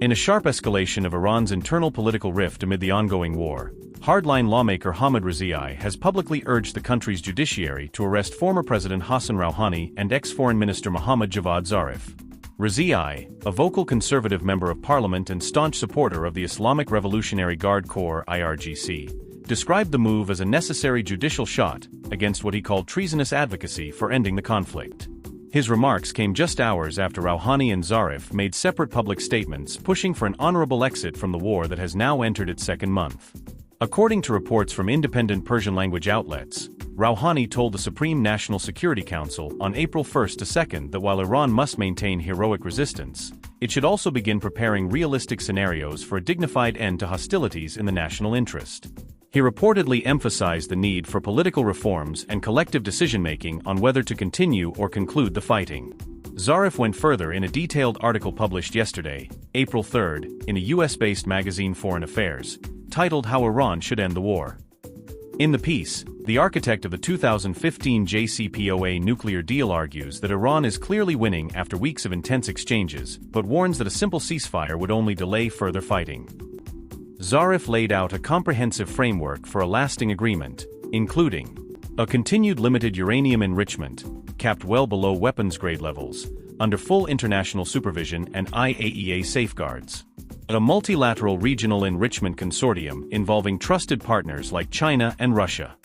In a sharp escalation of Iran's internal political rift amid the ongoing war, hardline lawmaker Ahmed Rouhani has publicly urged the country's judiciary to arrest former President Hassan Rouhani and ex-Foreign Minister Mohammad Javad Zarif. Rouhani, a vocal conservative member of parliament and staunch supporter of the Islamic Revolutionary Guard Corps (IRGC), described the move as a necessary judicial shot against what he called treasonous advocacy for ending the conflict. His remarks came just hours after Rouhani and Zarif made separate public statements pushing for an honorable exit from the war that has now entered its second month. According to reports from independent Persian-language outlets, Rouhani told the Supreme National Security Council on April 1 to 2 that while Iran must maintain heroic resistance, it should also begin preparing realistic scenarios for a dignified end to hostilities in the national interest. He reportedly emphasized the need for political reforms and collective decision-making on whether to continue or conclude the fighting. Zarif went further in a detailed article published yesterday, April 3, in a US-based magazine Foreign Affairs, titled How Iran Should End the War. In the piece, the architect of the 2015 JCPOA nuclear deal argues that Iran is clearly winning after weeks of intense exchanges, but warns that a simple ceasefire would only delay further fighting. Zarif laid out a comprehensive framework for a lasting agreement, including a continued limited uranium enrichment, capped well below weapons-grade levels, under full international supervision and IAEA safeguards, a multilateral regional enrichment consortium involving trusted partners like China and Russia,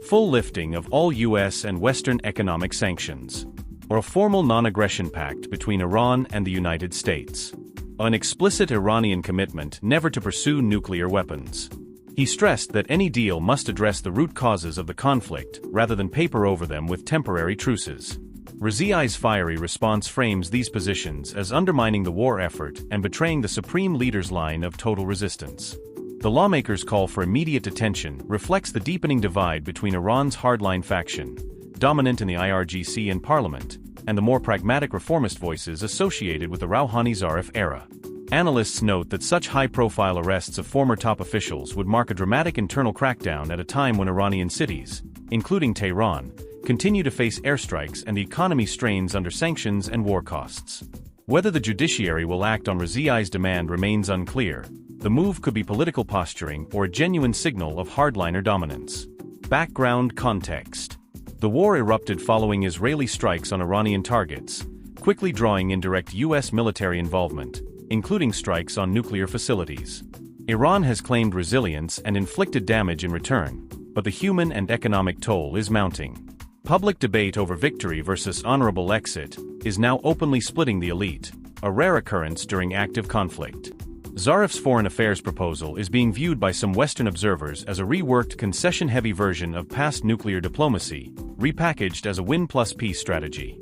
full lifting of all US and Western economic sanctions, or a formal non-aggression pact between Iran and the United States, an explicit Iranian commitment never to pursue nuclear weapons. He stressed that any deal must address the root causes of the conflict rather than paper over them with temporary truces. Rouhani's fiery response frames these positions as undermining the war effort and betraying the supreme leader's line of total resistance. The lawmaker's call for immediate detention reflects the deepening divide between Iran's hardline faction, dominant in the IRGC and parliament, and the more pragmatic reformist voices associated with the Rouhani-Zarif era. Analysts note that such high-profile arrests of former top officials would mark a dramatic internal crackdown at a time when Iranian cities, including Tehran, continue to face airstrikes and the economy strains under sanctions and war costs. Whether the judiciary will act on Rouhani's demand remains unclear. The move could be political posturing or a genuine signal of hardliner dominance. Background context. The war erupted following Israeli strikes on Iranian targets, quickly drawing in direct US military involvement, including strikes on nuclear facilities. Iran has claimed resilience and inflicted damage in return, but the human and economic toll is mounting. Public debate over victory versus honorable exit is now openly splitting the elite, a rare occurrence during active conflict. Zarif's foreign affairs proposal is being viewed by some Western observers as a reworked concession-heavy version of past nuclear diplomacy, repackaged as a win-plus-peace strategy.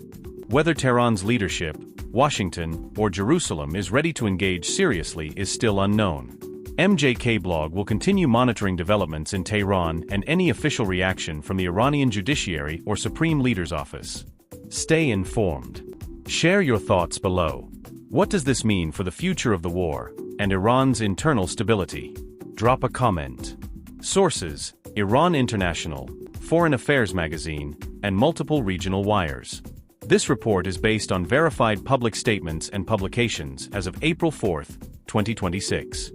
Whether Tehran's leadership, Washington, or Jerusalem is ready to engage seriously is still unknown. MJK Blog will continue monitoring developments in Tehran and any official reaction from the Iranian Judiciary or Supreme Leader's Office. Stay informed. Share your thoughts below. What does this mean for the future of the war and Iran's internal stability? Drop a comment. Sources: Iran International, Foreign Affairs Magazine, and multiple regional wires. This report is based on verified public statements and publications as of April 4, 2026.